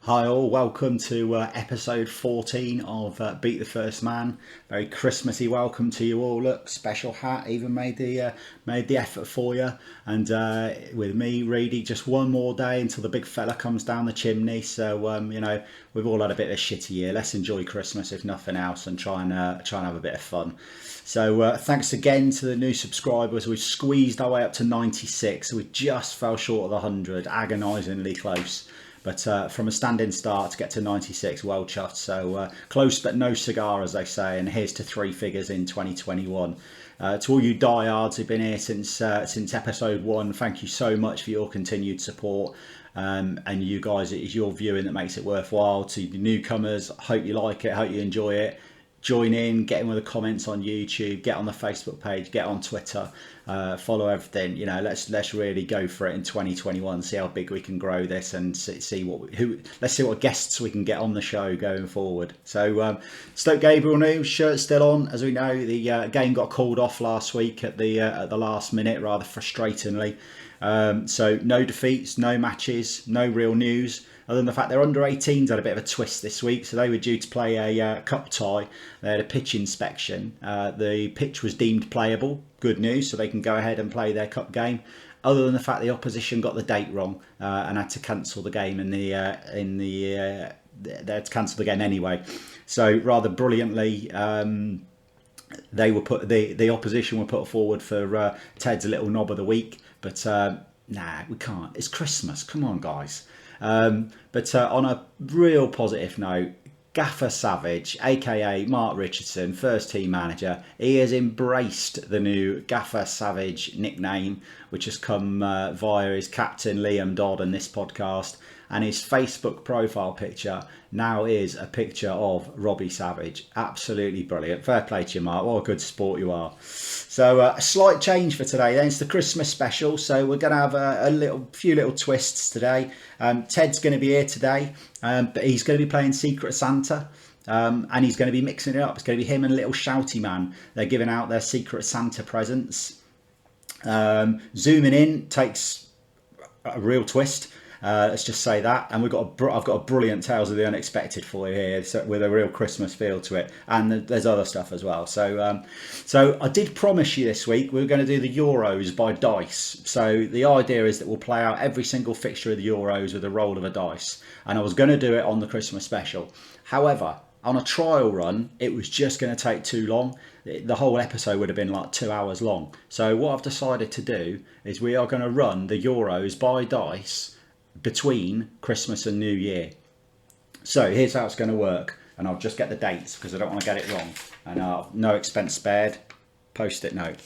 Hi all, welcome to episode 14 of Beat the First Man. Very Christmassy welcome to you all. Look, special hat, even made the effort for you. And with me, Reedy, just one more day until the big fella comes down the chimney. So we've all had a bit of a shitty year. Let's enjoy Christmas if nothing else, and try and have a bit of fun. So thanks again to the new subscribers. We've squeezed our way up to 96. We just fell short of the 100, agonisingly close. But from a standing start to get to 96, well chuffed. So close but no cigar, as they say. And here's to three figures in 2021. To all you diehards who've been here since episode 1, thank you so much for your continued support. And you guys, it is your viewing that makes it worthwhile. To the newcomers, hope you like it, hope you enjoy it. Join in, get in with the comments on YouTube, get on the Facebook page, get on Twitter, follow everything. Let's really go for it in 2021. See how big we can grow this, and let's see what guests we can get on the show going forward. So Stoke Gabriel news, shirt still on. As we know, the game got called off last week at the last minute, rather frustratingly. So no defeats, no matches, no real news. Other than the fact their under-18s had a bit of a twist this week, so they were due to play a cup tie. They had a pitch inspection. The pitch was deemed playable. Good news, so they can go ahead and play their cup game. Other than the fact the opposition got the date wrong and had to cancel the game they had to cancel the game anyway. So rather brilliantly, they were the opposition were put forward for Ted's little knob of the week, but nah, we can't. It's Christmas. Come on, guys. But on a real positive note, Gaffer Savage, aka Mark Richardson, first team manager, he has embraced the new Gaffer Savage nickname, which has come via his captain Liam Dodd and this podcast. And his Facebook profile picture now is a picture of Robbie Savage. Absolutely brilliant. Fair play to you, Mark. What a good sport you are. So a slight change for today. Then it's the Christmas special. So we're going to have a few little twists today. Ted's going to be here today, but he's going to be playing Secret Santa. And he's going to be mixing it up. It's going to be him and Little Shouty Man. They're giving out their Secret Santa presents. Zooming in takes a real twist. Let's just say that, and I've got a brilliant Tales of the Unexpected for you here, with a real Christmas feel to it, and there's other stuff as well. So I did promise you this week we were going to do the Euros by dice. So the idea is that we'll play out every single fixture of the Euros with a roll of a dice, and I was going to do it on the Christmas special. However, on a trial run, it was just going to take too long. The whole episode would have been like 2 hours long. So what I've decided to do is we are going to run the Euros by dice between Christmas and New Year. So here's how it's going to work, and I'll just get the dates because I don't want to get it wrong, and no expense spared, post-it note.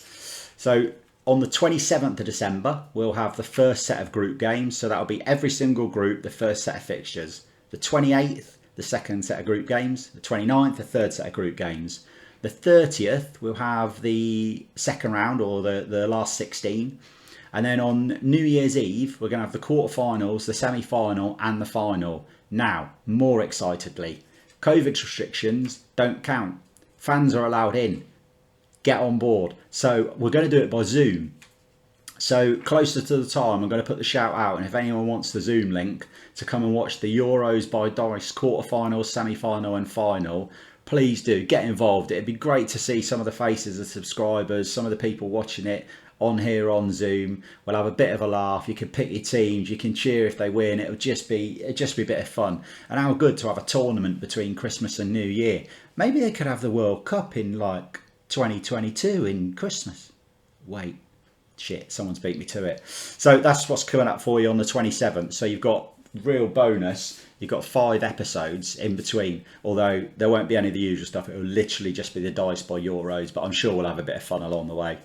So on the 27th of December we'll have the first set of group games, so that'll be every single group, the first set of fixtures. The 28th, the second set of group games. The 29th, the third set of group games. The 30th we'll have the second round, or the last 16. And then on New Year's Eve, we're going to have the quarterfinals, the semi-final and the final. Now, more excitedly, COVID restrictions don't count. Fans are allowed in. Get on board. So we're going to do it by Zoom. So closer to the time, I'm going to put the shout out. And if anyone wants the Zoom link to come and watch the Euros by dice quarterfinals, semi-final and final, please do get involved. It'd be great to see some of the faces of subscribers, some of the people watching it on here on Zoom. We'll have a bit of a laugh. You can pick your teams, you can cheer if they win. It'll just be a bit of fun. And how good to have a tournament between Christmas and New Year. Maybe they could have the World Cup in like 2022 in Christmas. Wait, shit, someone's beat me to it. So that's what's coming up for you on the 27th. So you've got real bonus. You've got 5 episodes in between, although there won't be any of the usual stuff. It will literally just be the dice by Euros, but I'm sure we'll have a bit of fun along the way.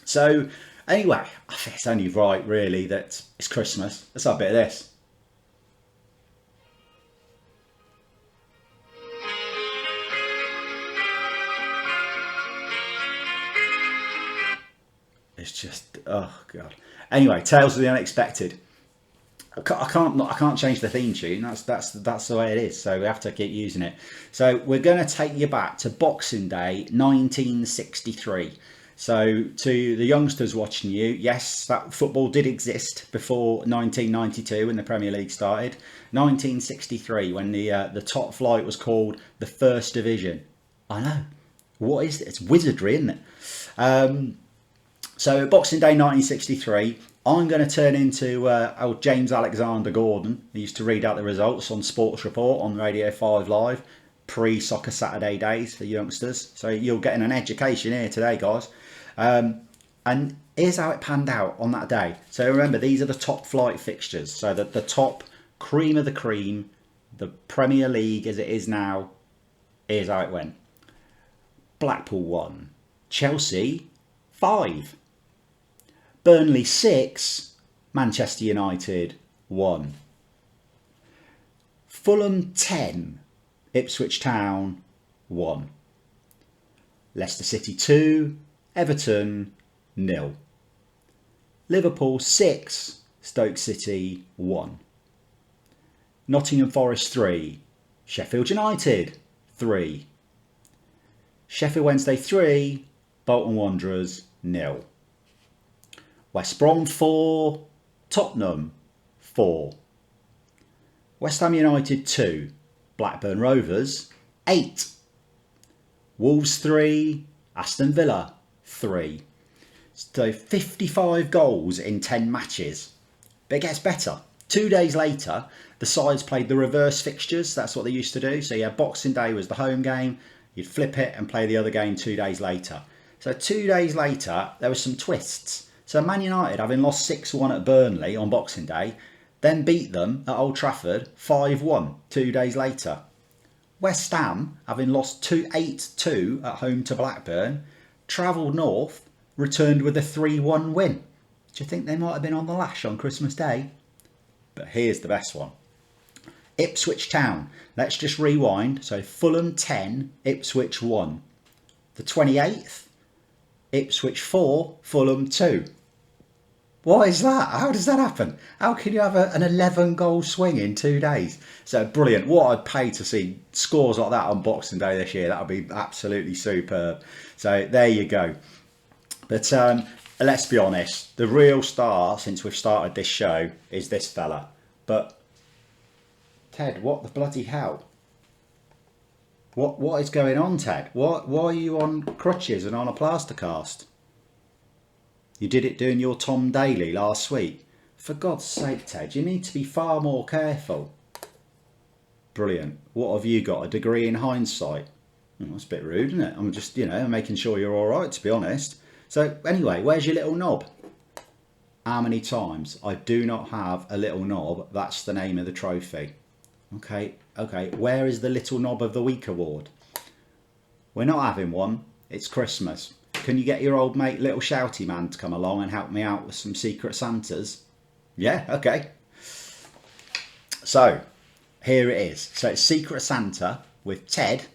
So anyway, I think it's only right really that it's Christmas. Let's have a bit of this. It's just, oh God. Anyway, Tales of the Unexpected. I can't change the theme tune. That's the way it is. So we have to keep using it. So we're going to take you back to Boxing Day 1963. So to the youngsters watching you, yes, that football did exist before 1992 when the Premier League started. 1963 when the top flight was called the First Division. I know. What is it? It's wizardry, isn't it? So Boxing Day 1963, I'm going to turn into old James Alexander Gordon. He used to read out the results on Sports Report on Radio 5 Live, pre-Soccer Saturday days for youngsters. So you're getting an education here today, guys. And here's how it panned out on that day. So remember, these are the top flight fixtures. So the top cream of the cream, the Premier League as it is now, here's how it went. Blackpool 1, Chelsea 5, Burnley 6, Manchester United 1, Fulham 10, Ipswich Town 1, Leicester City 2, Everton 0, Liverpool 6, Stoke City 1, Nottingham Forest 3, Sheffield United 3, Sheffield Wednesday 3, Bolton Wanderers 0, West Brom 4, Tottenham 4, West Ham United 2, Blackburn Rovers 8, Wolves 3, Aston Villa 3. So 55 goals in 10 matches. But it gets better. 2 days later, the sides played the reverse fixtures. That's what they used to do. So yeah, Boxing Day was the home game. You'd flip it and play the other game 2 days later. So 2 days later, there were some twists. So Man United, having lost 6-1 at Burnley on Boxing Day, then beat them at Old Trafford 5-1 2 days later. West Ham, having lost 8-2 at home to Blackburn, travelled north, returned with a 3-1 win. Do you think they might have been on the lash on Christmas Day? But here's the best one. Ipswich Town. Let's just rewind. So Fulham 10, Ipswich 1. The 28th, Ipswich 4, Fulham 2. Why is that? How does that happen? How can you have an 11 goal swing in 2 days? So brilliant. What I'd pay to see scores like that on Boxing Day this year. That would be absolutely superb. So there you go. But let's be honest. The real star since we've started this show is this fella. But Ted, what the bloody hell? What is going on, Ted? Why are you on crutches and on a plaster cast? You did it doing your Tom Daly last week. For God's sake, Ted, you need to be far more careful. Brilliant. What have you got? A degree in hindsight? Well, that's a bit rude, isn't it? I'm just, making sure you're all right, to be honest. So anyway, where's your little knob? How many times? I do not have a little knob. That's the name of the trophy. Okay. Where is the Little Knob of the Week award? We're not having one. It's Christmas. Can you get your old mate Little Shouty Man to come along and help me out with some Secret Santas? Yeah, okay. So, here it is. So it's Secret Santa with Ted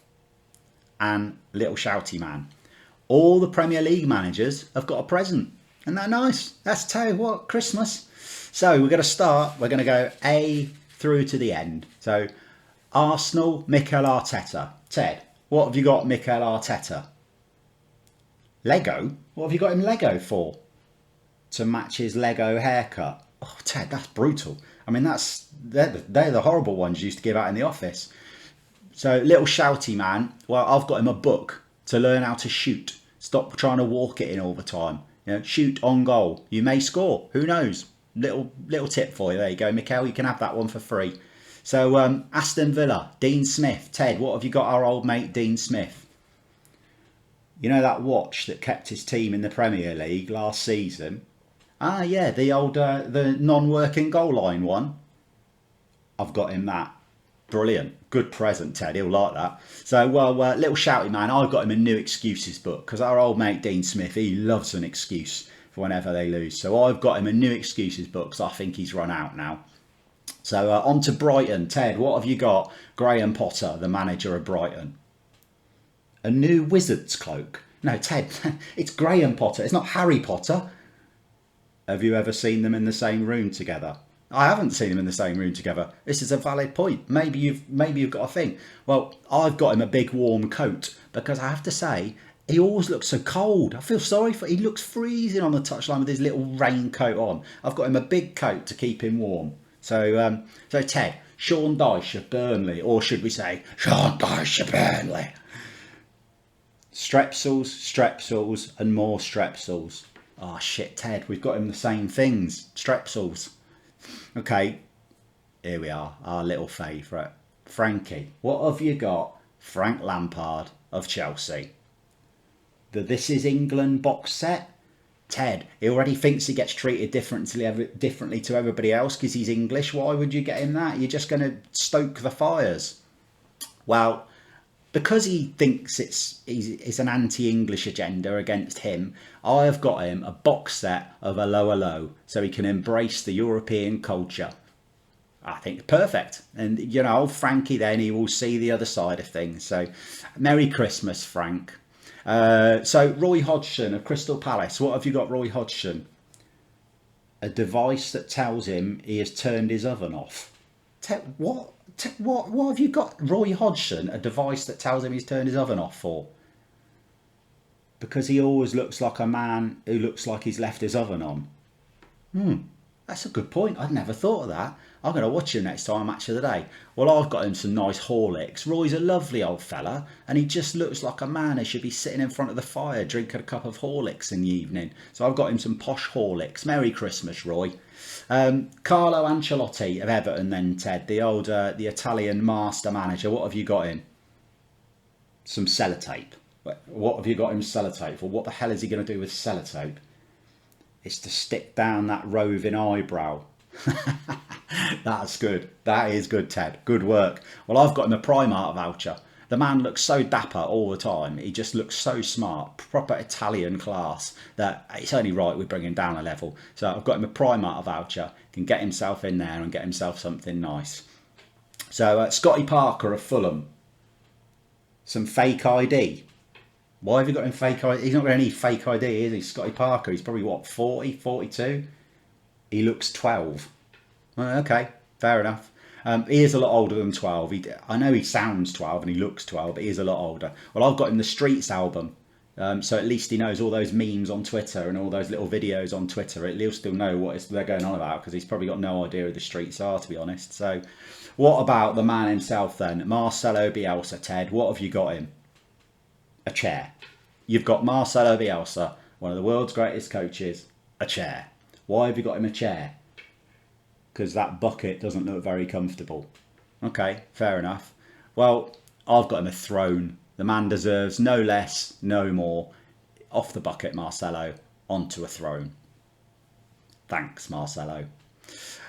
and Little Shouty Man. All the Premier League managers have got a present. Isn't that nice? That's tell you what, Christmas. So we're going to start. We're going to go A through to the end. So Arsenal, Mikel Arteta. Ted, what have you got Mikel Arteta? Lego? What have you got him Lego for? To match his Lego haircut. Oh, Ted, that's brutal. I mean, they're the horrible ones you used to give out in the office. So, Little Shouty Man, well, I've got him a book to learn how to shoot. Stop trying to walk it in all the time. Shoot on goal. You may score. Who knows? Little tip for you. There you go, Mikel. You can have that one for free. So, Aston Villa, Dean Smith. Ted, what have you got our old mate Dean Smith? You know that watch that kept his team in the Premier League last season? Ah, yeah, the old, the non-working goal line one. I've got him that. Brilliant. Good present, Ted. He'll like that. So, Little Shouty Man, I've got him a new excuses book because our old mate Dean Smith, he loves an excuse for whenever they lose. So I've got him a new excuses book because I think he's run out now. So on to Brighton. Ted, what have you got? Graham Potter, the manager of Brighton. A new wizard's cloak. No, Ted, it's Graham Potter. It's not Harry Potter. Have you ever seen them in the same room together? I haven't seen them in the same room together. This is a valid point. Maybe you've got a thing. Well, I've got him a big warm coat because I have to say, he always looks so cold. I feel sorry for. He looks freezing on the touchline with his little raincoat on. I've got him a big coat to keep him warm. So, so Ted, Sean Dyche of Burnley, or should we say Sean Dyche of Burnley? Strepsils, and more Strepsils. Oh shit, Ted, we've got him the same things. Strepsils. Okay, here we are, our little favourite. Frankie, what have you got? Frank Lampard of Chelsea. The This Is England box set. Ted, he already thinks he gets treated differently to everybody else because he's English. Why would you get him that? You're just going to stoke the fires. Well, because he thinks it's an anti-English agenda against him, I have got him a box set of a low so he can embrace the European culture. I think perfect. And, you know, Frankie then, he will see the other side of things. So, Merry Christmas, Frank. So, Roy Hodgson of Crystal Palace. What have you got, Roy Hodgson? A device that tells him he has turned his oven off. What have you got, Roy Hodgson? A device that tells him he's turned his oven off for? Because he always looks like a man who looks like he's left his oven on. That's a good point. I'd never thought of that. I'm going to watch him next time, Match of the Day. Well, I've got him some nice Horlicks. Roy's a lovely old fella, and he just looks like a man who should be sitting in front of the fire drinking a cup of Horlicks in the evening. So I've got him some posh Horlicks. Merry Christmas, Roy. Carlo Ancelotti of Everton then, Ted, the Italian master manager. What have you got him? Some sellotape. What have you got him sellotape for? What the hell is he going to do with sellotape? It's to stick down that roving eyebrow. That's good. That is good, Ted. Good work. Well, I've got him a Primark voucher. The man looks so dapper all the time. He just looks so smart. Proper Italian class that it's only right we bring him down a level. So I've got him a Primark voucher. Can get himself in there and get himself something nice. So Scotty Parker of Fulham. Some fake ID. Why have you got him fake ID? He's not got any fake ID, is he? Scotty Parker. He's probably, what, 40, 42? He looks 12. Okay, fair enough. He is a lot older than 12. I know he sounds 12 and he looks 12, but he is a lot older. Well, I've got him the Streets album. So at least he knows all those memes on Twitter and all those little videos on Twitter. He'll still know what they're going on about because he's probably got no idea who the Streets are, to be honest. So what about the man himself then? Marcelo Bielsa, Ted. What have you got him? A chair. You've got Marcelo Bielsa, one of the world's greatest coaches, a chair. Why have you got him a chair? Because that bucket doesn't look very comfortable. Okay, fair enough. Well, I've got him a throne. The man deserves no less, no more. Off the bucket, Marcelo, onto a throne. Thanks, Marcelo.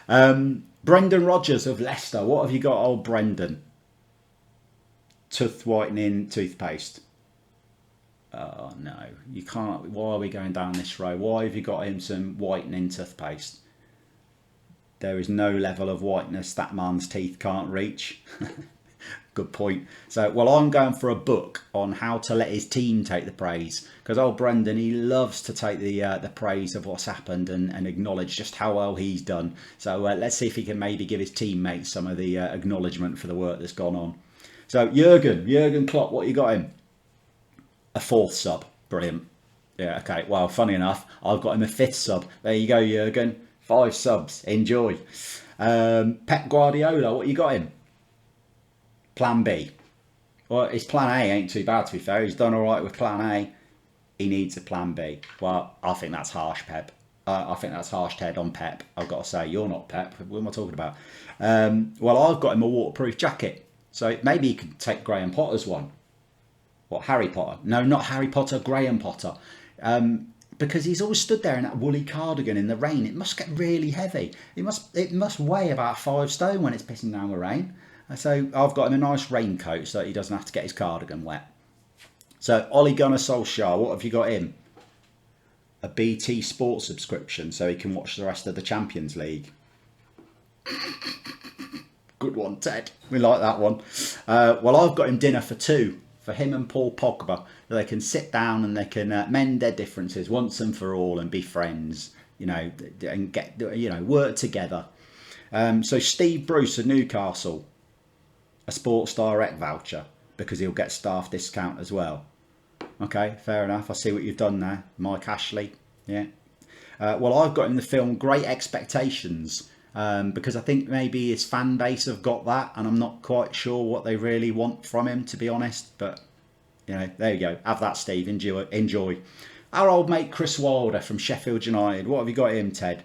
Brendan Rodgers of Leicester. What have you got, old Brendan? Tooth whitening toothpaste. Oh no, you can't. Why are we going down this road? Why have you got him some whitening toothpaste? There is no level of whiteness that man's teeth can't reach. Good point. So, well, I'm going for a book on how to let his team take the praise. Because old Brendan, he loves to take the praise of what's happened and acknowledge just how well he's done. So let's see if he can maybe give his teammates some of the acknowledgement for the work that's gone on. So Jurgen Klopp, what you got him? A 4th sub. Brilliant. Yeah, okay. Well, funny enough, I've got him a 5th sub. There you go, Jurgen. 5 subs. Enjoy. Pep Guardiola, what you got him? Plan B. Well, his plan A ain't too bad, to be fair. He's done all right with plan A. He needs a plan B. Well, I think that's harsh, Pep. I think that's harsh, Ted, on Pep. I've got to say, you're not Pep. What am I talking about? Well, I've got him a waterproof jacket. So maybe he could take Graham Potter's one. What, Harry Potter? No, not Harry Potter, Graham Potter. Because he's always stood there in that woolly cardigan in the rain. It must get really heavy. It must weigh about 5 stone when it's pissing down with rain. So I've got him a nice raincoat so that he doesn't have to get his cardigan wet. So Ole Gunnar Solskjaer, what have you got him? A BT Sports subscription so he can watch the rest of the Champions League. Good one, Ted. We like that one. Well, I've got him dinner for 2. For him and Paul Pogba, they can sit down and they can mend their differences once and for all and be friends, and get, work together. So Steve Bruce of Newcastle, a Sports Direct voucher because he'll get staff discount as well. Okay, fair enough. I see what you've done there, Mike Ashley. Yeah. Well, I've got in the film Great Expectations, because I think maybe his fan base have got that, and I'm not quite sure what they really want from him, to be honest. But there you go. Have that, Steve. Enjoy. Our old mate Chris Wilder from Sheffield United. What have you got him, Ted?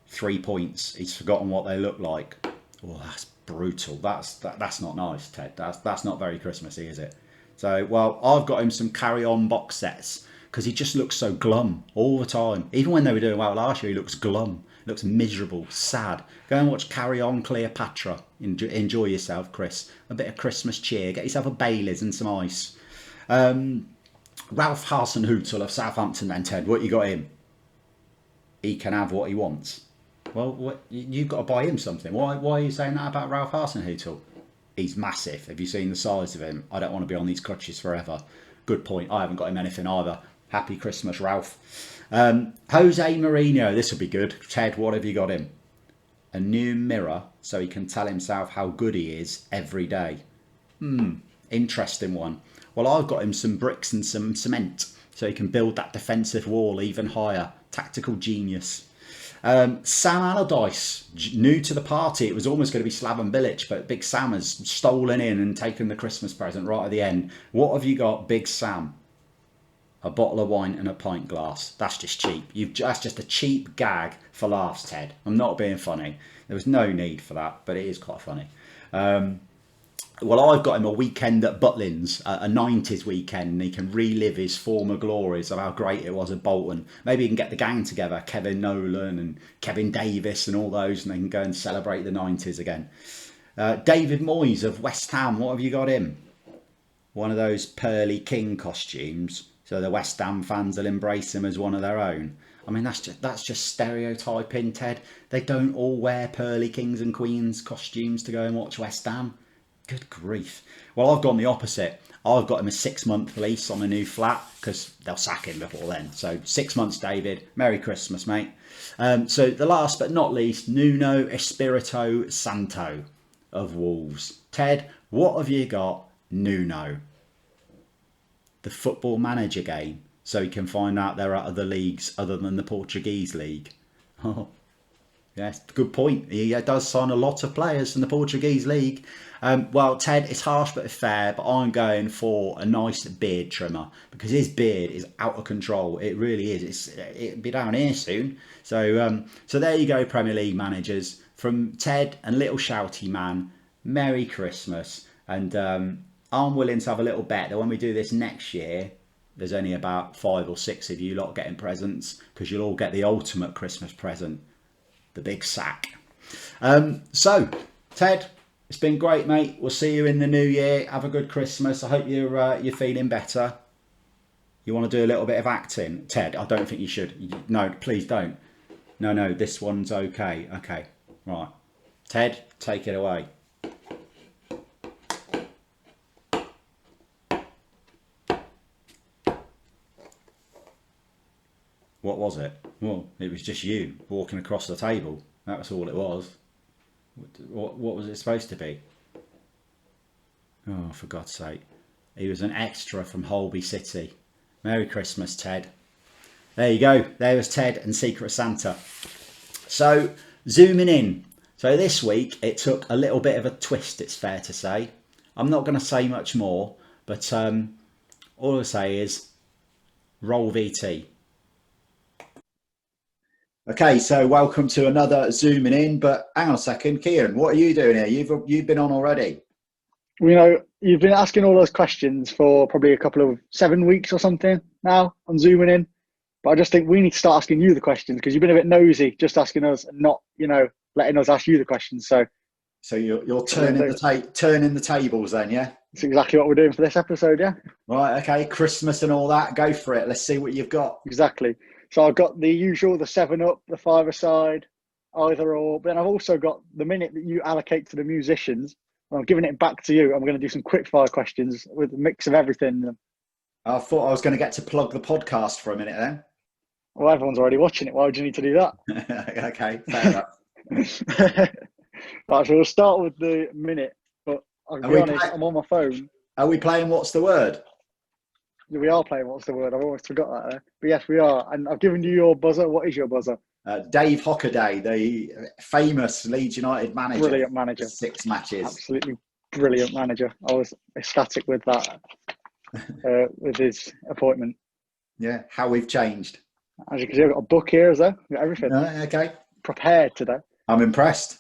3 points. He's forgotten what they look like. Oh, that's brutal. That's not nice, Ted. That's not very Christmassy, is it? So, well, I've got him some Carry On box sets because he just looks so glum all the time. Even when they were doing well last year, he looks glum. Looks miserable, sad. Go and watch Carry On Cleopatra. Enjoy yourself, Chris. A bit of Christmas cheer. Get yourself a Baileys and some ice. Ralph Hasenhüttl of Southampton then, Ted. What you got him? He can have what he wants. Well, you've got to buy him something. Why are you saying that about Ralph Hasenhüttl? He's massive. Have you seen the size of him? I don't want to be on these crutches forever. Good point. I haven't got him anything either. Happy Christmas, Ralph. Jose Mourinho. This will be good. Ted, what have you got him? A new mirror so he can tell himself how good he is every day. Interesting one. Well, I've got him some bricks and some cement so he can build that defensive wall even higher. Tactical genius. Sam Allardyce, new to the party. It was almost going to be Slaven Bilic, but Big Sam has stolen in and taken the Christmas present right at the end. What have you got, Big Sam? A bottle of wine and a pint glass. That's just cheap. That's just a cheap gag for laughs, Ted. I'm not being funny. There was no need for that, but it is quite funny. Well, I've got him a weekend at Butlins, a 90s weekend, and he can relive his former glories of how great it was at Bolton. Maybe he can get the gang together, Kevin Nolan and Kevin Davis and all those, and they can go and celebrate the 90s again. David Moyes of West Ham, what have you got him? One of those Pearly King costumes, so the West Ham fans will embrace him as one of their own. I mean, that's just stereotyping, Ted. They don't all wear Pearly Kings and Queens costumes to go and watch West Ham. Good grief. Well, I've gone the opposite. I've got him a 6-month lease on a new flat because they'll sack him before then. So 6 months, David. Merry Christmas, mate. So the last but not least, Nuno Espirito Santo of Wolves. Ted, what have you got, Nuno? The Football Manager game, so he can find out there are other leagues other than the Portuguese league. Oh, yes, good point. He does sign a lot of players from the Portuguese league. Well, Ted, it's harsh but fair, but I'm going for a nice beard trimmer because his beard is out of control. It really is. It'll be down here soon. So there you go, Premier League managers. From Ted and Little Shouty Man, Merry Christmas. And I'm willing to have a little bet that when we do this next year, there's only about 5 or 6 of you lot getting presents because you'll all get the ultimate Christmas present, the big sack. So, Ted, it's been great, mate. We'll see you in the new year. Have a good Christmas. I hope you're feeling better. You want to do a little bit of acting? Ted, I don't think you should. No, please don't. No, this one's okay. Okay, right. Ted, take it away. What was it? Well, it was just you walking across the table. That was all it was. What was it supposed to be? Oh, for God's sake. He was an extra from Holby City. Merry Christmas, Ted. There you go. There was Ted and Secret Santa. So, zooming in. So this week, it took a little bit of a twist, it's fair to say. I'm not going to say much more, but all I'll say is, roll VT. Okay, so welcome to another zooming in, but hang on a second, Kieran, what are you doing here? You've been on already. You've been asking all those questions for probably a couple of 7 weeks or something now on zooming in, but I just think we need to start asking you the questions because you've been a bit nosy, just asking us and not, letting us ask you the questions. So you're turning the tables then, yeah? That's exactly what we're doing for this episode, yeah. Right, okay, Christmas and all that. Go for it. Let's see what you've got. Exactly. So I've got the usual, the 7-up, the 5-a-side, either or. But then I've also got the minute that you allocate to the musicians. I'm giving it back to you. I'm going to do some quick fire questions with a mix of everything. I thought I was going to get to plug the podcast for a minute then. Well, everyone's already watching it. Why would you need to do that? Okay, fair enough. Right, so we'll start with the minute. But I'll be honest, I'm on my phone. Are we playing What's the Word? We are playing What's the Word. I've almost forgot that there. But yes, we are. And I've given you your buzzer. What is your buzzer? Dave Hockaday, the famous Leeds United manager. Brilliant manager. 6 matches. Absolutely brilliant manager. I was ecstatic with that, with his appointment. Yeah, how we've changed. As you can see, I've got a book here, as well. I've got everything. Okay. Prepared today. I'm impressed.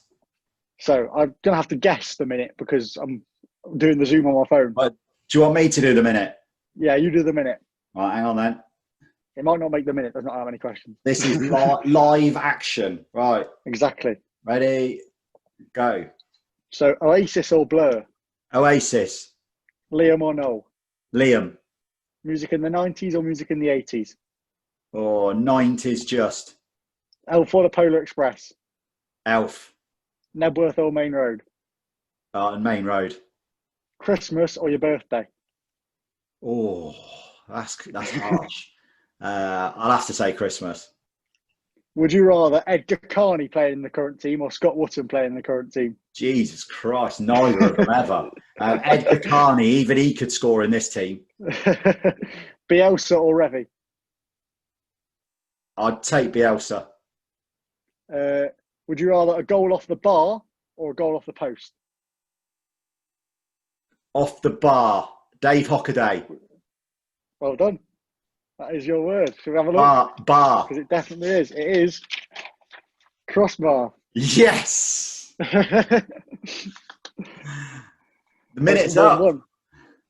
So I'm going to have to guess the minute because I'm doing the Zoom on my phone. But do you want me to do the minute? Yeah, you do the minute. All right, hang on then. It might not make the minute. Does not have any questions. This is live action. Right. Exactly. Ready? Go. So Oasis or Blur? Oasis. Liam or Noel? Liam. Music in the 90s or music in the 80s? Or 90s just. Elf or the Polar Express? Elf. Nebworth or Main Road? And Main Road. Christmas or your birthday? Oh, that's harsh. I'll have to say Christmas. Would you rather Edgar Carney playing in the current team or Scott Wootton playing in the current team? Jesus Christ, neither of them ever. Edgar Carney, even he could score in this team. Bielsa or Revy? I'd take Bielsa. Would you rather a goal off the bar or a goal off the post? Off the bar. Dave Hockaday. Well done. That is your word. Should we have a look? Bar. Because it definitely is. It is crossbar. Yes. The minute's Well,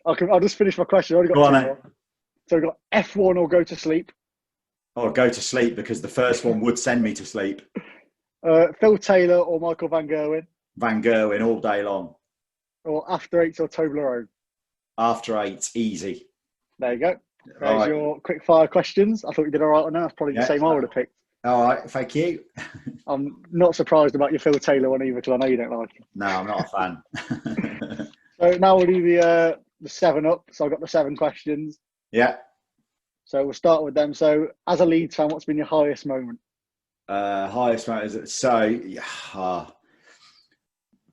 up. I'll just finish my question. I already got Go on, two then. more. So we've got F1 or go to sleep. Or go to sleep because the first one would send me to sleep. Phil Taylor or Michael Van Gerwen. Van Gerwen all day long. Or After Eight or Toblerone. After 8, easy. There you go. There's Right. your quick fire questions. I thought you did all right on that. That's probably the same I would have picked. All right, thank you. I'm not surprised about your Phil Taylor one either because I know you don't like him. No, I'm not a fan. So now we'll do the 7 up. So I've got the 7 questions. Yeah. So we'll start with them. So as a Leeds fan, what's been your highest moment? Highest amount is so.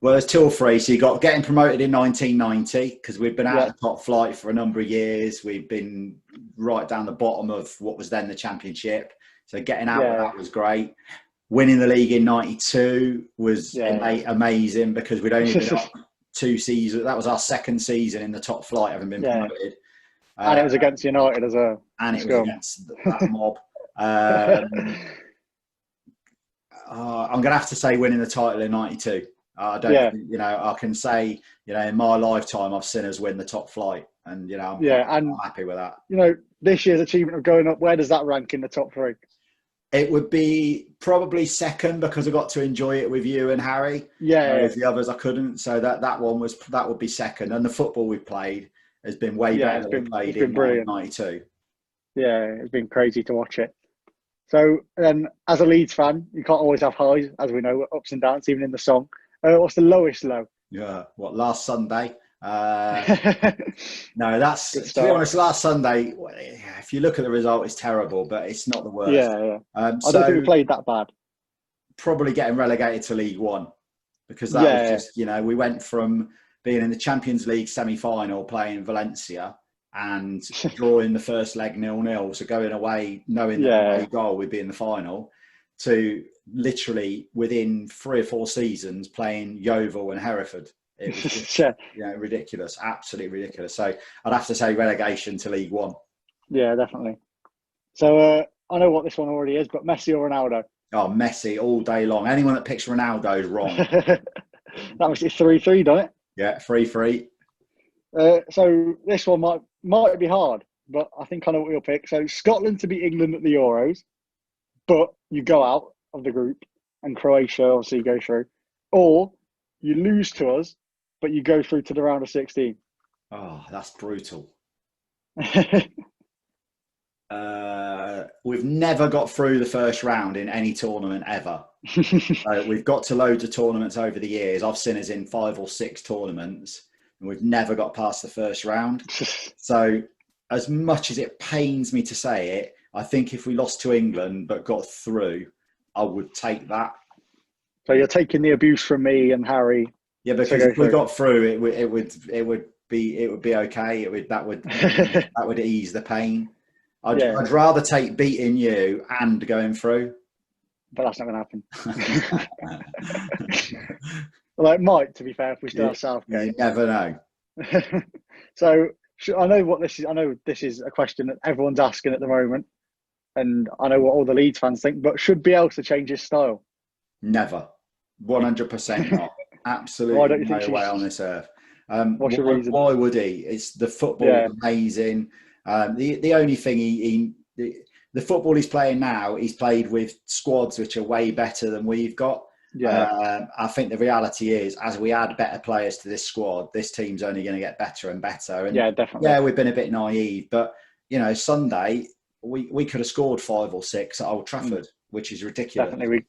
Well, there's 2 or 3. So you got getting promoted in 1990 because we've been out of top flight for a number of years. We've been right down the bottom of what was then the Championship. So getting out of that was great. Winning the league in 92 was amazing because we'd only been up 2 seasons. That was our 2nd season in the top flight, having been promoted. And it was against United as a and it was against that mob. I'm going to have to say winning the title in 92. I don't think, I can say, in my lifetime, I've seen us win the top flight. And, I'm happy with that. This year's achievement of going up, where does that rank in the top 3? It would be probably 2nd because I got to enjoy it with you and Harry. Yeah. The others I couldn't. So that would be 2nd. And the football we've played has been way better than we played in 92. Yeah, it's been crazy to watch it. So then, as a Leeds fan, you can't always have highs, as we know, ups and downs, even in the song. What's the lowest low? Yeah, last Sunday? No, that's, to be honest, last Sunday, if you look at the result, it's terrible, but it's not the worst. Yeah. I don't think we played that bad. Probably getting relegated to League One because that was just, we went from being in the Champions League semi-final playing Valencia and drawing the first leg 0-0, so going away knowing that the goal would be in the final, to literally within 3 or 4 seasons playing Yeovil and Hereford. It was just, ridiculous, absolutely ridiculous. So I'd have to say relegation to League One. Yeah, definitely. So I know what this one already is, but Messi or Ronaldo? Oh, Messi all day long. Anyone that picks Ronaldo is wrong. That was 3-3, don't it? Yeah, 3-3. So this one might be hard, but I think I know what you'll pick. So Scotland to beat England at the Euros, but you go out of the group and Croatia obviously go through, or you lose to us, but you go through to the round of 16. Oh, that's brutal. We've never got through the first round in any tournament ever. We've got to loads of tournaments over the years. I've seen us in 5 or 6 tournaments, and we've never got past the first round. So as much as it pains me to say it, I think if we lost to England but got through, I would take that. So you're taking the abuse from me and Harry. Yeah, because if we got through, it would would be okay. That would ease the pain. I'd rather take beating you and going through. But that's not going to happen. Well, it might, to be fair, if we still have Southgate. You never know. So I know what this is. I know this is a question that everyone's asking at the moment, and I know what all the Leeds fans think. But should Bielsa change his style? Never, 100% not. Absolutely, Why don't you no think way on this earth. What's your reason? Why would he? It's the football is amazing. The only thing the football he's playing now, he's played with squads which are way better than we've got. Yeah, I think the reality is, as we add better players to this squad, this team's only going to get better and better. And yeah, definitely. Yeah, we've been a bit naive, but Sunday we could have scored 5 or 6 at Old Trafford, which is ridiculous. Definitely,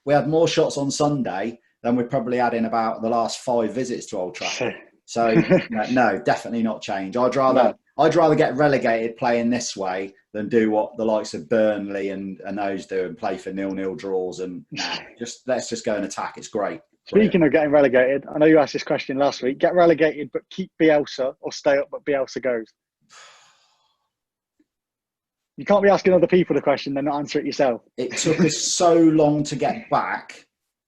we had more shots on Sunday than we probably had in about the last 5 visits to Old Trafford. So no, definitely not change. I'd rather get relegated playing this way than do what the likes of Burnley and those do and play for 0-0 draws. And let's just go and attack. It's great. Speaking of getting relegated, I know you asked this question last week. Get relegated, but keep Bielsa, or stay up, but Bielsa goes. You can't be asking other people the question, then not answer it yourself. It took us so long to get back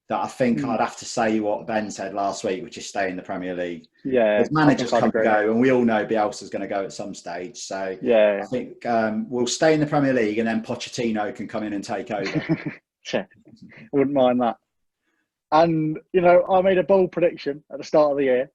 that I think I'd have to say what Ben said last week, which is stay in the Premier League. Yeah, because managers come and go, and we all know Bielsa's going to go at some stage. So I think we'll stay in the Premier League, and then Pochettino can come in and take over. I wouldn't mind that. And I made a bold prediction at the start of the year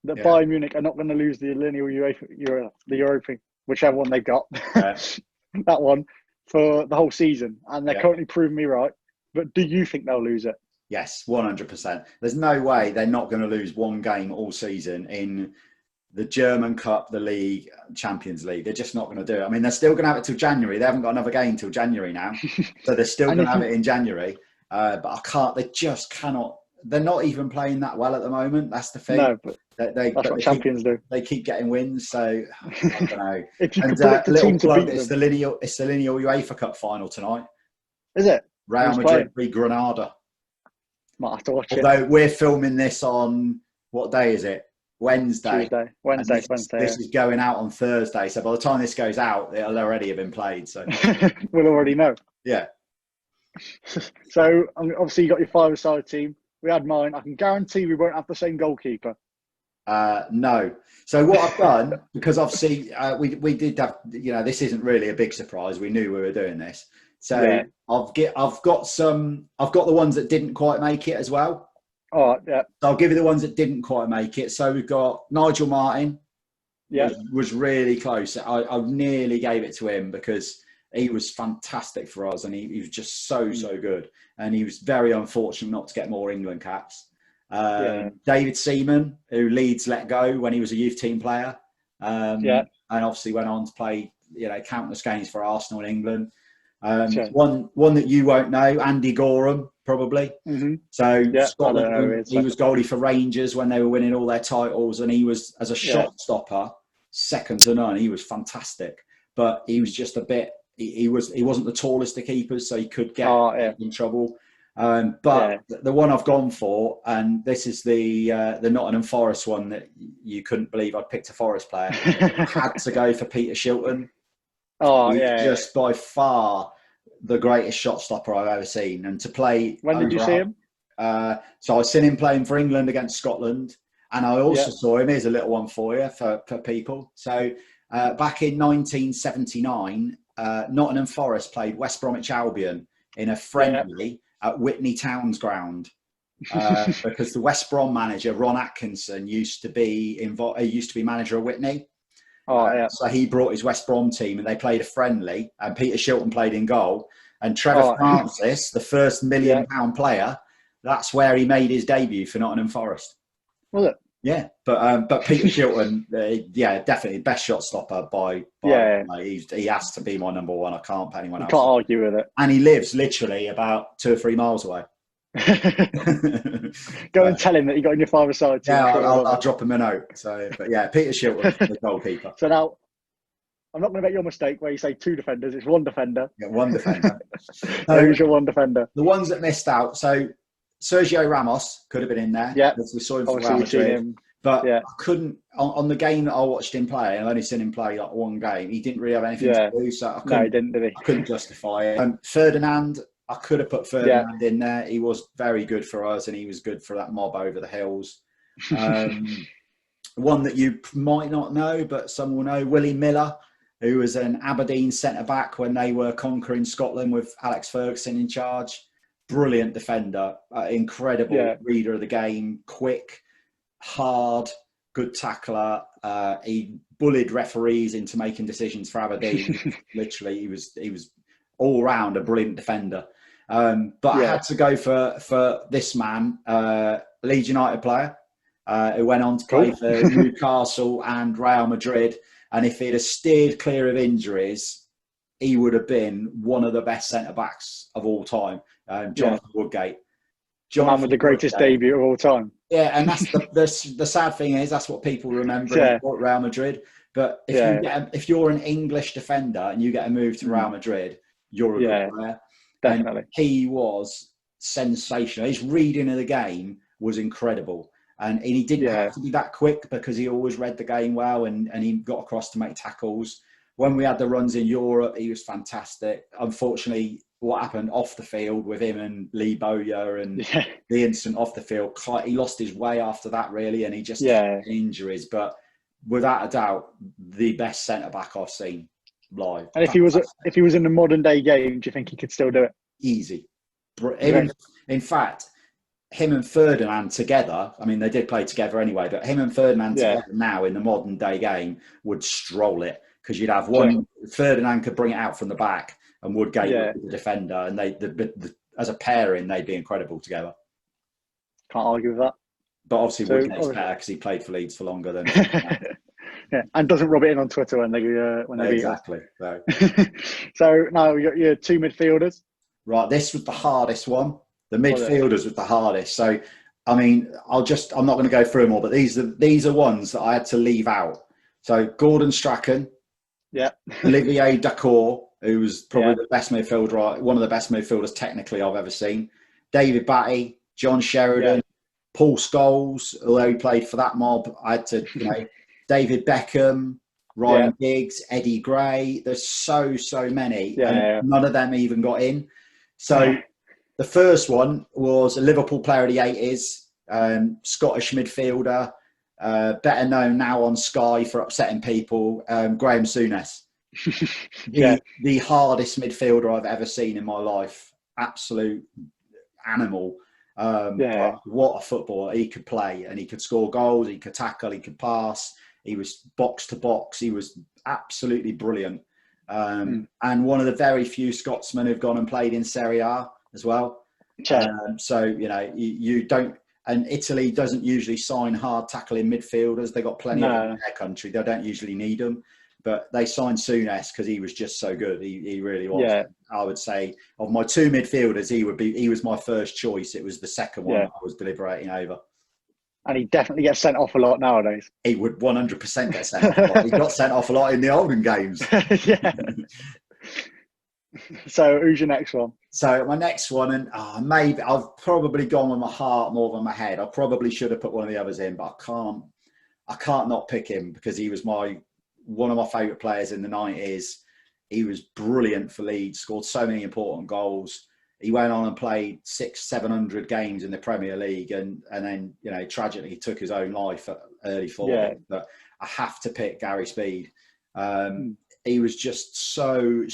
that Bayern Munich are not going to lose the lineal the Europa, whichever one they got, that one for the whole season, and they're currently proving me right. But do you think they'll lose it? Yes, 100%. There's no way they're not going to lose one game all season in the German Cup, the League, Champions League. They're just not going to do it. I mean, they're still going to have it till January. They haven't got another game till January now. So they're still going to have it in January. But they just cannot. They're not even playing that well at the moment. That's the thing. No, but that's what champions do. They keep getting wins. So, I don't know. If you predict the team to beat them. It's the lineal UEFA Cup final tonight. Is it? Real Madrid v Granada. Might have to watch it. Although we're filming this on, what day is it? Wednesday. Wednesday. This is going out on Thursday. So by the time this goes out, it'll already have been played. So we'll already know. Yeah. So obviously you got your 5-a-side team. We had mine. I can guarantee we won't have the same goalkeeper. No. So what I've done, because obviously we did have, this isn't really a big surprise. We knew we were doing this. So I've got the ones that didn't quite make it as well. Oh, yeah. So I'll give you the ones that didn't quite make it. So we've got Nigel Martin. Yeah. Was really close. I nearly gave it to him because he was fantastic for us, and he was just so good. And he was very unfortunate not to get more England caps. David Seaman, who Leeds let go when he was a youth team player. And obviously went on to play, countless games for Arsenal and England. One that you won't know, Andy Gorham, probably. Mm-hmm. So Scotland, he was goalie for Rangers when they were winning all their titles, and he was, as a shot stopper, second to none. He was fantastic, but he was just a bit. He wasn't the tallest of keepers, so he could get in trouble. But the one I've gone for, and this is the Nottingham Forest one that you couldn't believe I'd picked a Forest player. I had to go for Peter Shilton. Just by far the greatest shot stopper I've ever seen. And to play... When did you see him? So I seen him playing for England against Scotland. And I also saw him, here's a little one for you, for people. So back in 1979, Nottingham Forest played West Bromwich Albion in a friendly at Whitney Town's ground. Because the West Brom manager, Ron Atkinson, used to be manager of Whitney. So he brought his West Brom team, and they played a friendly, and Peter Shilton played in goal. And Trevor Francis, the first £1 million player, that's where he made his debut for Nottingham Forest. Was it? Yeah, but Peter Shilton, definitely best shot stopper by he has to be my number one. I can't put anyone else. Can't argue with it. And he lives literally about 2 or 3 miles away. Go and tell him that you got in your 5-a-side team. Yeah, I'll drop him a note. So, but Peter Shilton, the goalkeeper. So now, I'm not going to make your mistake where you say 2 defenders. It's 1 defender. Yeah, 1 defender. Who's your 1 defender? The ones that missed out. So Sergio Ramos could have been in there. Yeah, we saw him for Real Madrid. But Yeah. I couldn't on the game that I watched him play. I've only seen him play like one game. He didn't really have anything to do, so No, he didn't, did he? I couldn't justify it. Ferdinand, I could have put Yeah. Ferdinand in there. He was very good for us, and he was good for that mob over the hills. One that you might not know, but some will know, Willie Miller, who was an Aberdeen centre-back when they were conquering Scotland with Alex Ferguson in charge. Brilliant defender, incredible reader of the game, quick, hard, good tackler. He bullied referees into making decisions for Aberdeen. Literally, he was all round a brilliant defender. But I had to go for this man, Leeds United player, who went on to play for Newcastle and Real Madrid. And if he'd have steered clear of injuries, he would have been one of the best centre-backs of all time, Jonathan Woodgate. The man with the greatest debut of all time. Yeah, and that's the sad thing is that's what people remember at Real Madrid. But if you're an English defender and you get a move to Real Madrid, you're a good player. Definitely. And he was sensational. His reading of the game was incredible. And he didn't have to be that quick because he always read the game well and he got across to make tackles. When we had the runs in Europe, he was fantastic. Unfortunately, what happened off the field with him and Lee Bowyer and the incident off the field, he lost his way after that, really, and he just had injuries. But without a doubt, the best centre-back I've seen live. And if he was in the modern day game, do you think he could still do it? Easy. In fact, him and Ferdinand together, I mean, they did play together anyway, but him and Ferdinand together now in the modern day game would stroll it because you'd have one, Ferdinand could bring it out from the back and Woodgate would be the defender, and as a pairing, they'd be incredible together. Can't argue with that. But obviously Woodgate's better because he played for Leeds for longer than... and doesn't rub it in on Twitter when they exactly. So now you got your two midfielders. Right, this was the hardest one. The midfielders was the hardest. So, I mean, I'm not going to go through them all, but these are ones that I had to leave out. So, Gordon Strachan, Olivier Dacour, who was probably the best midfielder, one of the best midfielders technically I've ever seen. David Batty, John Sheridan, Paul Scholes, although he played for that mob. I had to, David Beckham, Ryan Giggs, Eddie Gray. There's so many. And none of them even got in. So the first one was a Liverpool player of the 80s, Scottish midfielder, better known now on Sky for upsetting people, Graham Souness. The hardest midfielder I've ever seen in my life. Absolute animal. What a footballer. He could play and he could score goals, he could tackle, he could pass. He was box to box. He was absolutely brilliant. And one of the very few Scotsmen who've gone and played in Serie A as well. So, you don't, and Italy doesn't usually sign hard tackling midfielders. They got plenty of them in their country. They don't usually need them. But they signed Souness because he was just so good. He really was. Yeah. I would say of my two midfielders, he was my first choice. It was the second one I was deliberating over. And he definitely gets sent off a lot nowadays. He would 100% get sent off a lot. He got sent off a lot in the olden games. So who's your next one? So my next one, and maybe I've probably gone with my heart more than my head. I probably should have put one of the others in, but I can't not pick him because he was one of my favourite players in the 90s. He was brilliant for Leeds, scored so many important goals. He went on and played 600-700 games in the Premier League and then, tragically he took his own life at early 40s. But I have to pick Gary Speed. He was just so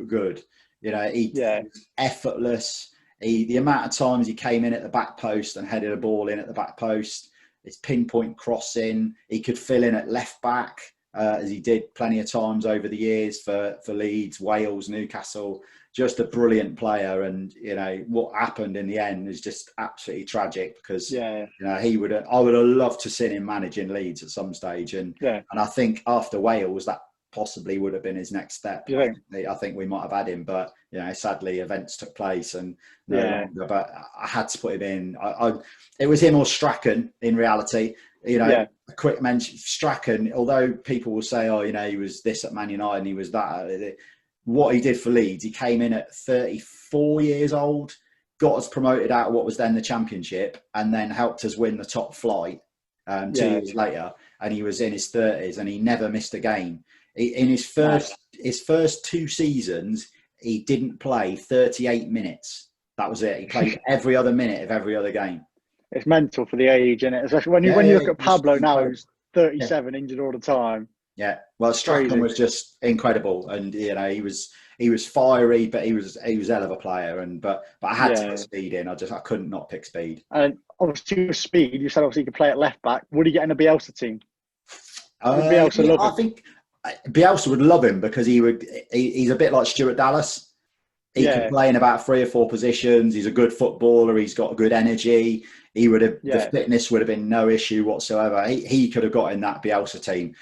good. He was effortless. The amount of times he came in at the back post and headed a ball in at the back post, his pinpoint crossing, he could fill in at left back. As he did plenty of times over the years for Leeds, Wales, Newcastle. Just a brilliant player, and what happened in the end is just absolutely tragic because I would have loved to see him managing Leeds at some stage, and I think after Wales that possibly would have been his next step. I think we might have had him, but sadly events took place and no longer. But I had to put him in. It was him or Strachan in reality. A quick mention, Strachan, although people will say, he was this at Man United and he was that. What he did for Leeds, he came in at 34 years old, got us promoted out of what was then the Championship, and then helped us win the top flight. 2 years later, and he was in his 30s, and he never missed a game. In his first 2 seasons, he didn't play 38 minutes. That was it. He played every other minute of every other game. It's mental for the age, isn't it? Especially when you look at Pablo now, who's 37, injured all the time. Yeah, well, Strachan was just incredible, and he was fiery, but he was a hell of a player. But I had to put speed in. I couldn't not pick speed. And obviously with speed, you said obviously he could play at left back. Would he get in a Bielsa team? Bielsa love him? I think Bielsa would love him because he's a bit like Stuart Dallas. He can play in about 3 or 4 positions. He's a good footballer. He's got good energy. The fitness would have been no issue whatsoever. He could have got in that Bielsa team.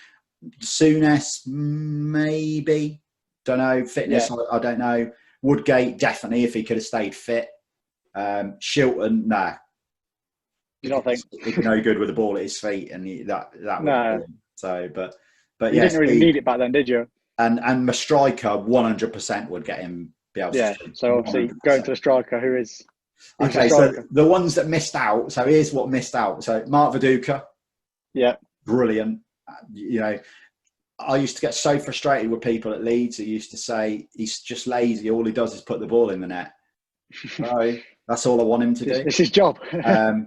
Souness, maybe. Don't know. Fitness, I don't know. Woodgate, definitely, if he could have stayed fit. Shilton, nah. You don't think? He'd be no good with the ball at his feet, and that would have been. So, but you didn't really need it back then, did you? And my striker, 100% would get him Bielsa. Yeah, so obviously 100%. Going to the striker, who's okay, so the ones that missed out, so here's what missed out. So Mark Viduka, brilliant. I used to get so frustrated with people at Leeds who used to say he's just lazy, all he does is put the ball in the net. So that's all I want him to do. It's his job.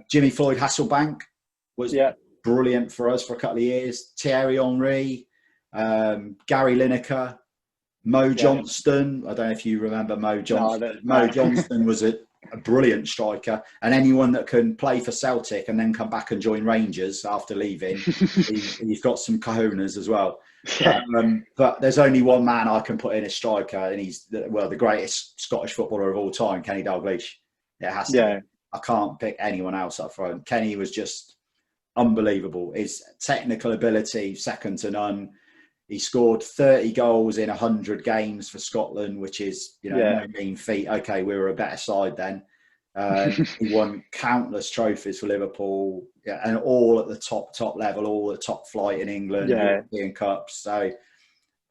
Jimmy Floyd Hasselbank was brilliant for us for a couple of years. Thierry Henry, Gary Lineker, Mo Johnston. I don't know if you remember Mo Johnston. Mo Johnston was a brilliant striker, and anyone that can play for Celtic and then come back and join Rangers after leaving, he's got some cojones as well. But there's only one man I can put in as striker, and he's the greatest Scottish footballer of all time, Kenny Dalglish. It has to be. I can't pick anyone else up front. Kenny was just unbelievable. His technical ability, second to none. He scored 30 goals in 100 games for Scotland, which is, no mean feat. Okay, we were a better side then. He won countless trophies for Liverpool, and all at the top level, all the top flight in England, European Cups. So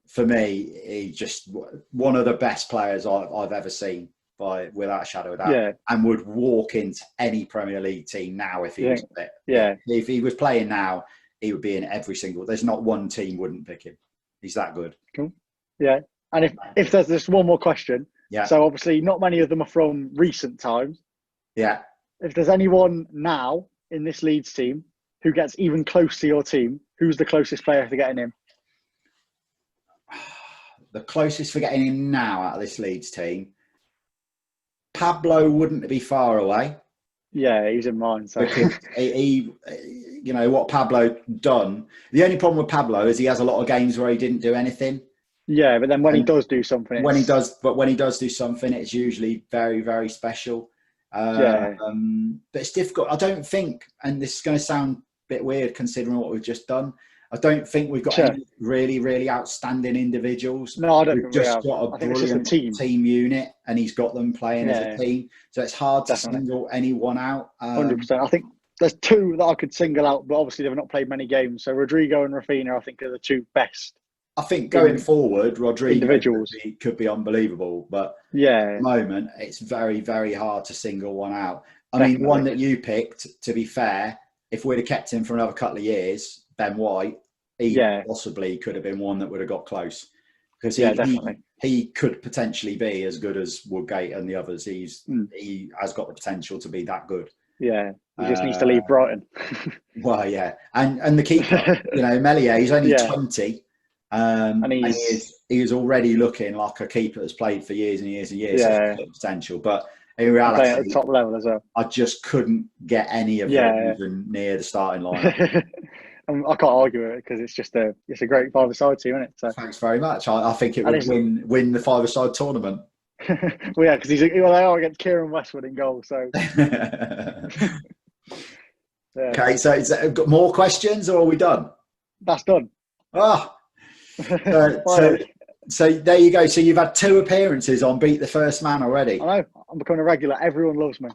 for me, he's just one of the best players I've ever seen, without a shadow of a doubt, and would walk into any Premier League team now if he was fit. Yeah. If he was playing now, he would be in every single. There's not one team wouldn't pick him. He's that good. Cool. Yeah. And if there's just one more question. Yeah. So obviously not many of them are from recent times. Yeah. If there's anyone now in this Leeds team who gets even close to your team, who's the closest player to getting him? The closest for getting him now out of this Leeds team, Pablo wouldn't be far away. Yeah, he's in mine. So he what Pablo done. The only problem with Pablo is he has a lot of games where he didn't do anything. Yeah, but then when he does do something, when he does do something, it's usually very, very special. But it's difficult. I don't think, and this is going to sound a bit weird considering what we've just done, I don't think we've got any really, really outstanding individuals. No, I don't. We've just got a brilliant team unit, and he's got them playing as a team. So it's hard to single anyone out. 100%. I think there's 2 that I could single out, but obviously they've not played many games. So Rodrigo and Rafinha, I think, are the 2 best. I think going forward, Rodrigo could be unbelievable, but at the moment it's very, very hard to single one out. I mean, the one that you picked, to be fair, if we'd have kept him for another couple of years, Ben White, he possibly could have been one that would have got close, because he could potentially be as good as Woodgate and the others. He has got the potential to be that good. Yeah, he just needs to leave Brighton. Well, yeah, and the keeper, Melier, he's only 20. And he is already looking like a keeper that's played for years and years and years. Yeah. Potential, but in reality, at the top level as well. I just couldn't get any of them even near the starting line. I can't argue with it because it's a great 5-a-side team, isn't it? So. Thanks very much. I think it would win the 5-a-side tournament. Well, yeah, because they are against Kieran Westwood in goal. So. Okay, so got more questions, or are we done? That's done. So there you go. So you've had 2 appearances on Beat the First Man already. I know. I'm becoming a regular. Everyone loves me.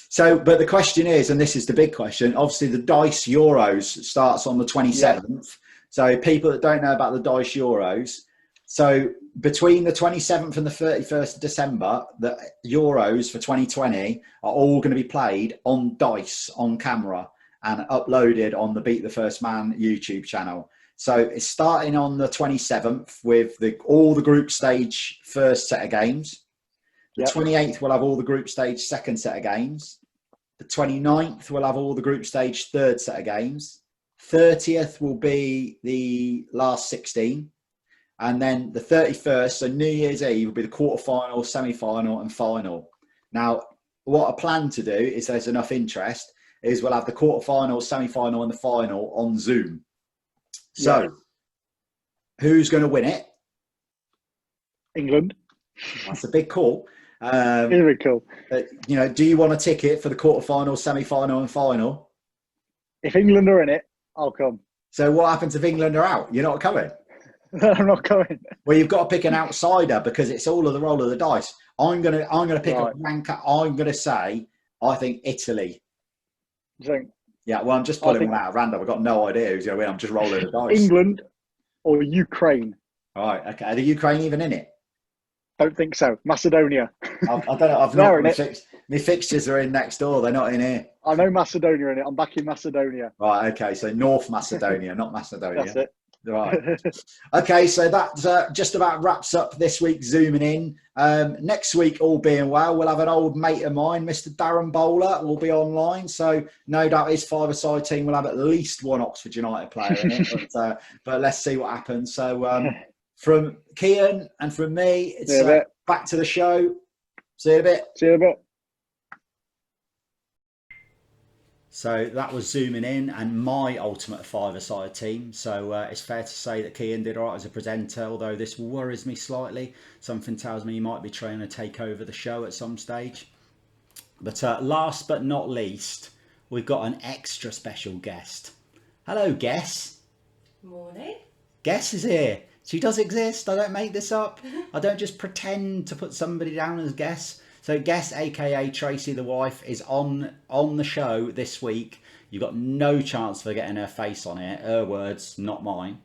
So, but the question is, and this is the big question, obviously the Dice Euros starts on the 27th. Yeah. So people that don't know about the Dice Euros, so between the 27th and the 31st of December, the Euros for 2020 are all going to be played on Dice on camera. and uploaded on the Beat the First Man YouTube channel. So it's starting on the 27th with all the group stage first set of games. The 28th will have all the group stage second set of games. The 29th will have all the group stage third set of games. 30th will be the last 16. And then the 31st, so New Year's Eve, will be the quarterfinal, semi-final and final. Now, what I plan to do is, there's enough interest, is we'll have the quarterfinal, semi-final and the final on Zoom. So, who's going to win it? England. That's a big call. It's a big call. Do you want a ticket for the quarterfinal, semi-final and final? If England are in it, I'll come. So what happens if England are out? You're not coming? I'm not going. Well, you've got to pick an outsider because it's all of the roll of the dice. I'm gonna pick a ranker. I'm gonna say I think Italy. Yeah, well, I'm just pulling one out of random. I've got no idea who's going to win. I'm just rolling the dice. England or Ukraine. All right, okay. Are the Ukraine even in it? Don't think so. Macedonia. I don't know. I've not. My fixtures are in next door. They're not in here. I know Macedonia in it. I'm back in Macedonia. Right, okay. So North Macedonia, not Macedonia. That's it. Right. Okay, so that just about wraps up this week's Zooming In. Next week, all being well, we'll have an old mate of mine, Mr. Darren Bowler, will be online. So no doubt his five-a-side team will have at least one Oxford United player in it. But let's see what happens. So from Kian and from me, it's back to the show. See you in a bit. See you in a bit. So that was Zooming In and my ultimate five-a-side team. So it's fair to say that Kian did all right as a presenter, although this worries me slightly. Something tells me he might be trying to take over the show at some stage. But last but not least, we've got an extra special guest. Hello, Guess. Morning. Guess is here. She does exist. I don't make this up. I don't just pretend to put somebody down as Guess. So Guess, aka Tracy the wife, is on the show this week. You've got no chance for getting her face on it. Her words, not mine.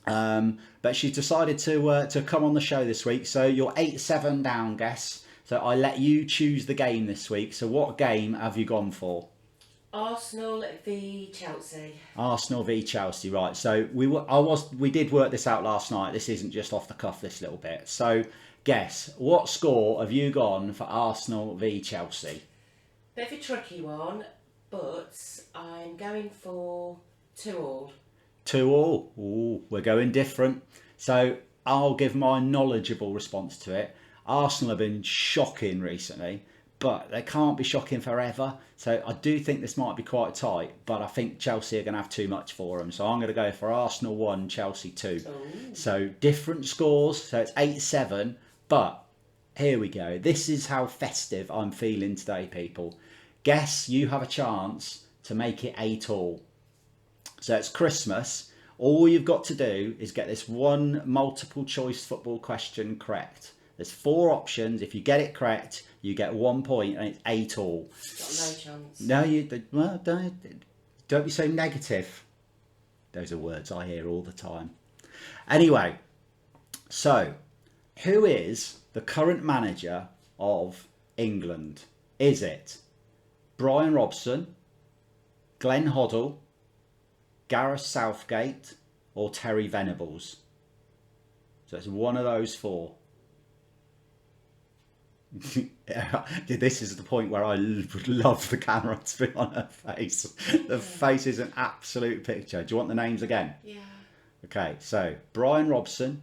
But she's decided to come on the show this week. So you're 8-7 down, Guess. So I let you choose the game this week. So what game have you gone for? Arsenal v Chelsea. Arsenal v Chelsea, right. So we did work this out last night. This isn't just off the cuff, this little bit. So Guess, what score have you gone for Arsenal v Chelsea? Bit of a tricky one, but I'm going for 2-2. 2-2. Ooh, we're going different. So I'll give my knowledgeable response to it. Arsenal have been shocking recently, but they can't be shocking forever. So I do think this might be quite tight, but I think Chelsea are going to have too much for them. So I'm going to go for Arsenal 1, Chelsea 2. Ooh. So different scores. So it's 8-7. But here we go. This is how festive I'm feeling today, people. Guess you have a chance to make it 8-all. So it's Christmas. All you've got to do is get this one multiple choice football question correct. There's 4 options. If you get it correct, you get 1 point and it's 8-all. Got no chance. No, don't be so negative. Those are words I hear all the time. Anyway, so who is the current manager of England? Is it Brian Robson, Glenn Hoddle, Gareth Southgate, or Terry Venables? So it's one of those 4. This is the point where I would love the camera to be on her face. The face is an absolute picture. Do you want the names again? Yeah. Okay, so Brian Robson,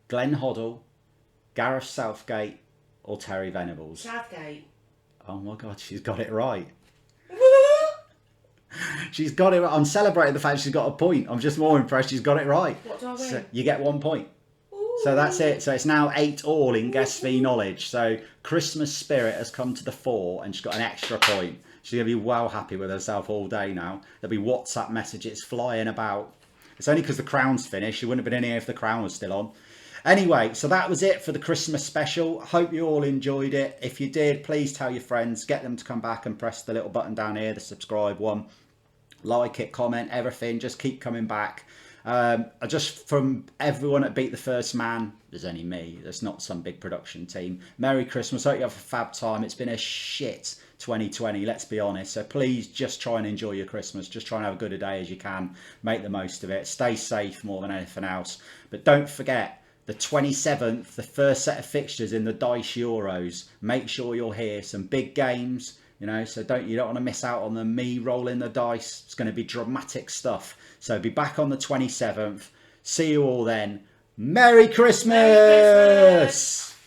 Glenn Hoddle, Gareth Southgate, or Terry Venables? Southgate. Oh my God, she's got it right. She's got it right. I'm celebrating the fact she's got a point. I'm just more impressed she's got it right. What do I win? So you get 1 point. Ooh. So that's it. So it's now 8-all in Guess v Knowledge. So Christmas spirit has come to the fore and she's got an extra point. She's going to be well happy with herself all day now. There'll be WhatsApp messages flying about. It's only because the crown's finished. She wouldn't have been in here if the crown was still on. Anyway, so that was it for the Christmas special. Hope you all enjoyed it. If you did, please tell your friends. Get them to come back and press the little button down here, the subscribe one. Like it, comment, everything. Just keep coming back. Just from everyone at Beat the First Man, there's only me. There's not some big production team. Merry Christmas. Hope you have a fab time. It's been a shit 2020, let's be honest. So please just try and enjoy your Christmas. Just try and have a good a day as you can. Make the most of it. Stay safe more than anything else. But don't forget, the 27th, the first set of fixtures in the Dice Euros. Make sure you're here. Some big games, you know, so you don't want to miss out on them. Me rolling the dice. It's going to be dramatic stuff. So be back on the 27th. See you all then. Merry Christmas! Merry Christmas!